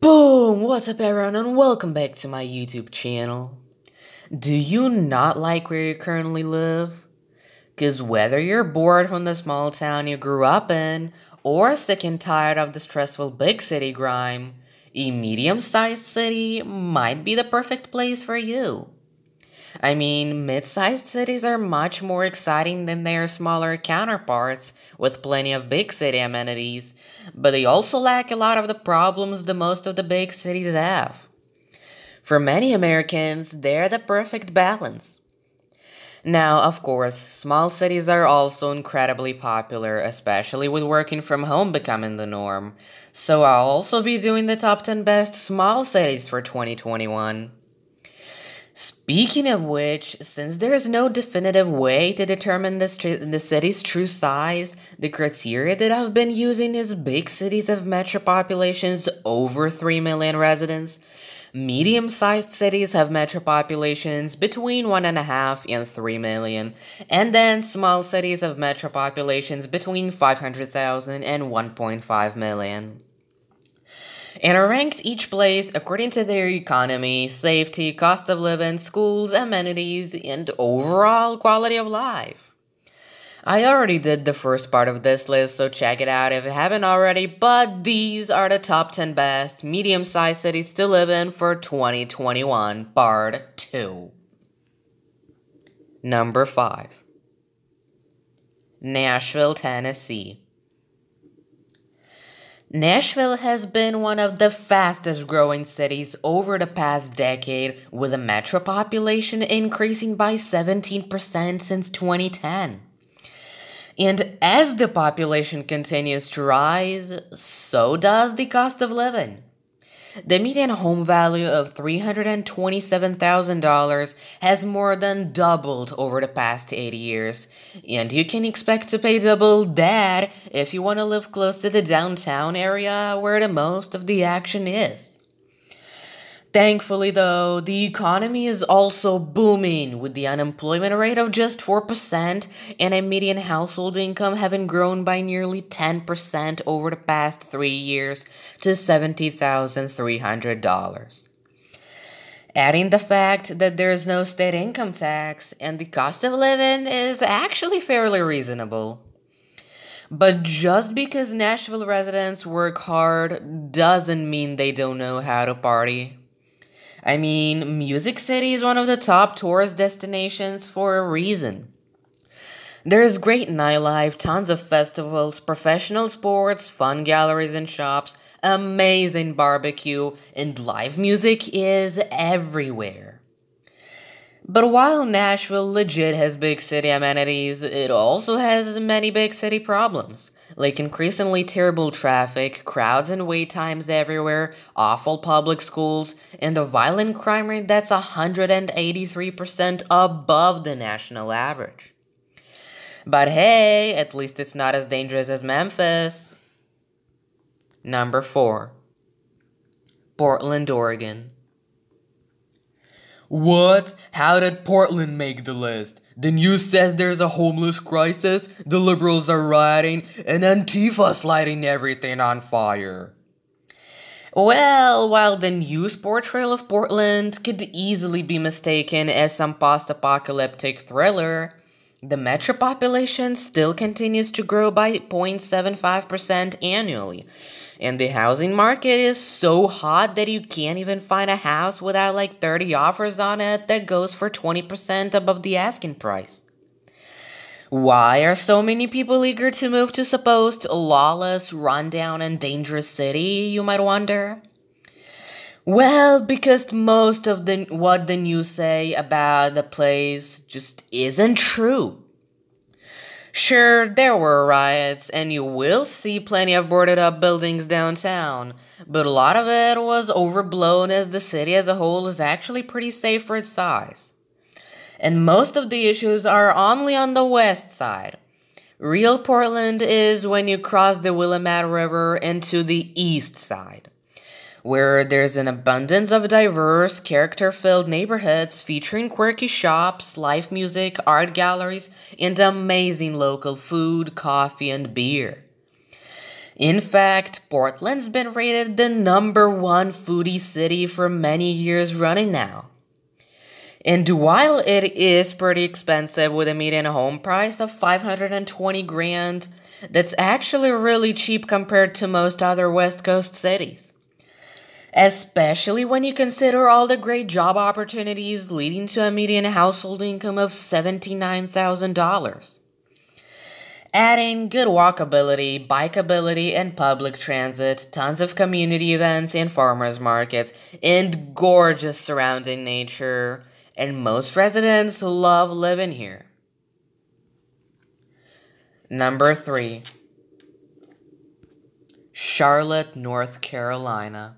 Boom! What's up everyone and welcome back to my YouTube channel. Do you not like where you currently live? Cause whether you're bored from the small town you grew up in, or sick and tired of the stressful big city grime, a medium-sized city might be the perfect place for you. I mean, mid-sized cities are much more exciting than their smaller counterparts, with plenty of big city amenities, but they also lack a lot of the problems the most of the big cities have. For many Americans, they're the perfect balance. Now, of course, small cities are also incredibly popular, especially with working from home becoming the norm. So I'll also be doing the top 10 best small cities for 2021. Speaking of which, since there is no definitive way to determine the city's true size, the criteria that I've been using is big cities of metro populations over 3 million residents. Medium-sized cities have metro populations between 1.5 and 3 million, and then small cities have metro populations between 500,000 and 1.5 million. And are ranked each place according to their economy, safety, cost of living, schools, amenities, and overall quality of life. I already did the first part of this list, so check it out if you haven't already, but these are the top 10 best medium-sized cities to live in for 2021, part 2. Number 5. Nashville, Tennessee. Nashville has been one of the fastest growing cities over the past decade, with a metro population increasing by 17% since 2010. And as the population continues to rise, so does the cost of living. The median home value of $327,000 has more than doubled over the past 8 years, and you can expect to pay double that if you want to live close to the downtown area where the most of the action is. Thankfully, though, the economy is also booming, with the unemployment rate of just 4% and a median household income having grown by nearly 10% over the past 3 years to $70,300. Adding the fact that there is no state income tax and the cost of living is actually fairly reasonable. But just because Nashville residents work hard doesn't mean they don't know how to party. I mean, Music City is one of the top tourist destinations for a reason. There's great nightlife, tons of festivals, professional sports, fun galleries and shops, amazing barbecue, and live music is everywhere. But while Nashville legit has big city amenities, it also has many big city problems, like increasingly terrible traffic, crowds and wait times everywhere, awful public schools, and a violent crime rate that's 183% above the national average. But hey, at least it's not as dangerous as Memphis. Number 4. Portland, Oregon. What? How did Portland make the list? The news says there's a homeless crisis, the liberals are rioting, and Antifa's lighting everything on fire. Well, while the news portrayal of Portland could easily be mistaken as some post-apocalyptic thriller, the metro population still continues to grow by 0.75% annually, and the housing market is so hot that you can't even find a house without like 30 offers on it that goes for 20% above the asking price. Why are so many people eager to move to supposed lawless, rundown, and dangerous city, you might wonder? Well, because most of what the news say about the place just isn't true. Sure, there were riots, and you will see plenty of boarded up buildings downtown, but a lot of it was overblown as the city as a whole is actually pretty safe for its size. And most of the issues are only on the west side. Real Portland is when you cross the Willamette River into the east side, where there's an abundance of diverse, character-filled neighborhoods featuring quirky shops, live music, art galleries, and amazing local food, coffee, and beer. In fact, Portland's been rated the #1 foodie city for many years running now. And while it is pretty expensive with a median home price of 520 grand, that's actually really cheap compared to most other West Coast cities. Especially when you consider all the great job opportunities leading to a median household income of $79,000. Adding good walkability, bikeability, and public transit, tons of community events and farmers markets, and gorgeous surrounding nature, and most residents love living here. Number 3. Charlotte, North Carolina.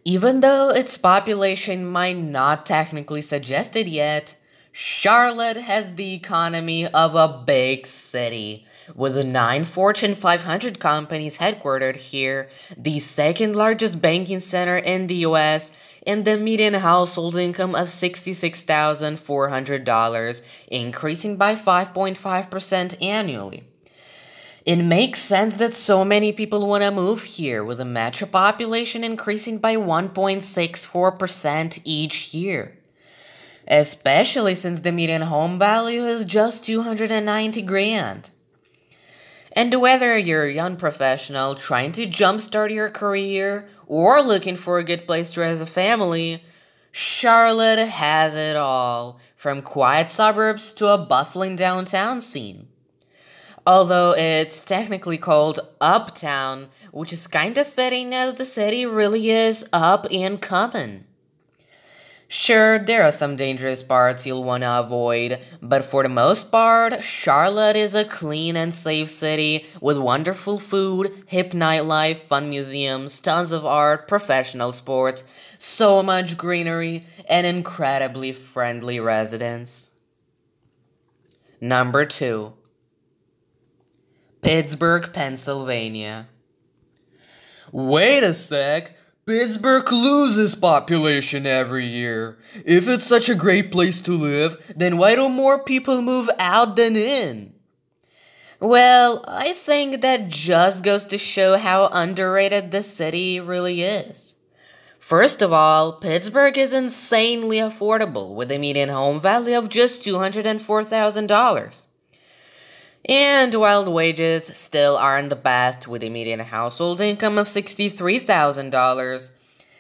Even though its population might not technically suggest it yet, Charlotte has the economy of a big city, with 9 Fortune 500 companies headquartered here, the second largest banking center in the US, and the median household income of $66,400, increasing by 5.5% annually. It makes sense that so many people want to move here, with the metro population increasing by 1.64% each year. Especially since the median home value is just 290 grand. And whether you're a young professional trying to jumpstart your career or looking for a good place to raise a family, Charlotte has it all, from quiet suburbs to a bustling downtown scene. Although it's technically called Uptown, which is kind of fitting as the city really is up and coming. Sure, there are some dangerous parts you'll want to avoid, but for the most part, Charlotte is a clean and safe city with wonderful food, hip nightlife, fun museums, tons of art, professional sports, so much greenery, and incredibly friendly residents. Number 2. Pittsburgh, Pennsylvania. Wait a sec! Pittsburgh loses population every year. If it's such a great place to live, then why don't more people move out than in? Well, I think that just goes to show how underrated the city really is. First of all, Pittsburgh is insanely affordable, with a median home value of just $204,000. And while the wages still aren't the best, with a median household income of $63,000,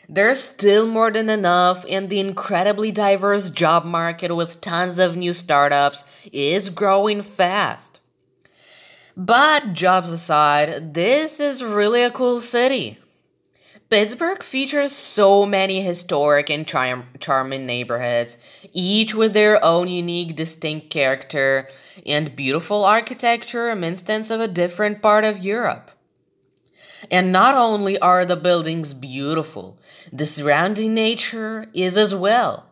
there's still more than enough, and the incredibly diverse job market with tons of new startups is growing fast. But jobs aside, this is really a cool city. Pittsburgh features so many historic and charming neighborhoods, each with their own unique, distinct character and beautiful architecture reminiscent of a different part of Europe. And not only are the buildings beautiful, the surrounding nature is as well.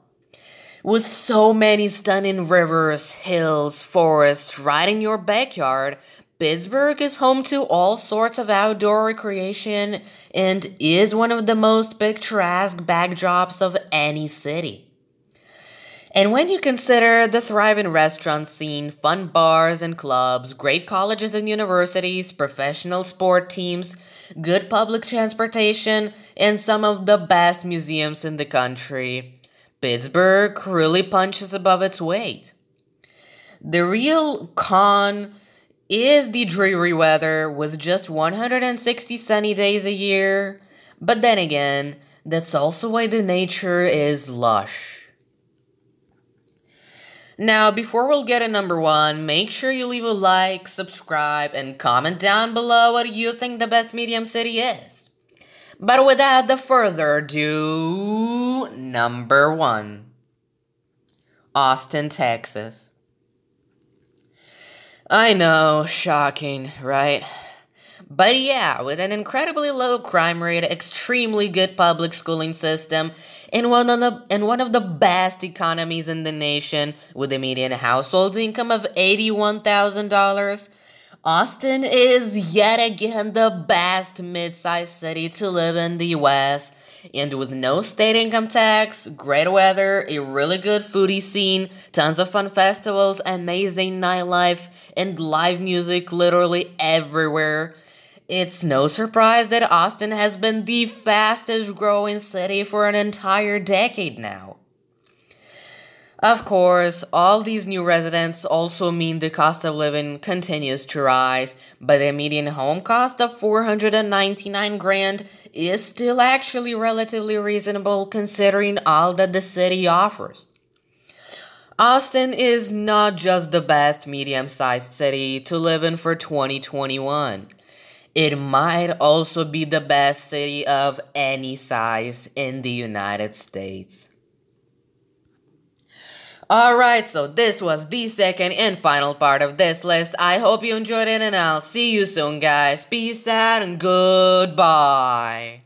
With so many stunning rivers, hills, forests right in your backyard, Pittsburgh is home to all sorts of outdoor recreation and is one of the most picturesque backdrops of any city. And when you consider the thriving restaurant scene, fun bars and clubs, great colleges and universities, professional sport teams, good public transportation, and some of the best museums in the country, Pittsburgh really punches above its weight. The real con is the dreary weather with just 160 sunny days a year, but then again, that's also why the nature is lush. Now, before we'll get to number 1, make sure you leave a like, subscribe, and comment down below what you think the best medium city is. But without the further ado, number 1. Austin, Texas. I know, shocking, right? But yeah, with an incredibly low crime rate, extremely good public schooling system, and one of the best economies in the nation, with a median household income of $81,000, Austin is yet again the best mid-sized city to live in the US, And with no state income tax, great weather, a really good foodie scene, tons of fun festivals, amazing nightlife, and live music literally everywhere, it's no surprise that Austin has been the fastest growing city for an entire decade now. Of course, all these new residents also mean the cost of living continues to rise, but the median home cost of 499 grand is still actually relatively reasonable considering all that the city offers. Austin is not just the best medium-sized city to live in for 2021. It might also be the best city of any size in the United States. Alright, so this was the second and final part of this list. I hope you enjoyed it and I'll see you soon, guys. Peace out and goodbye.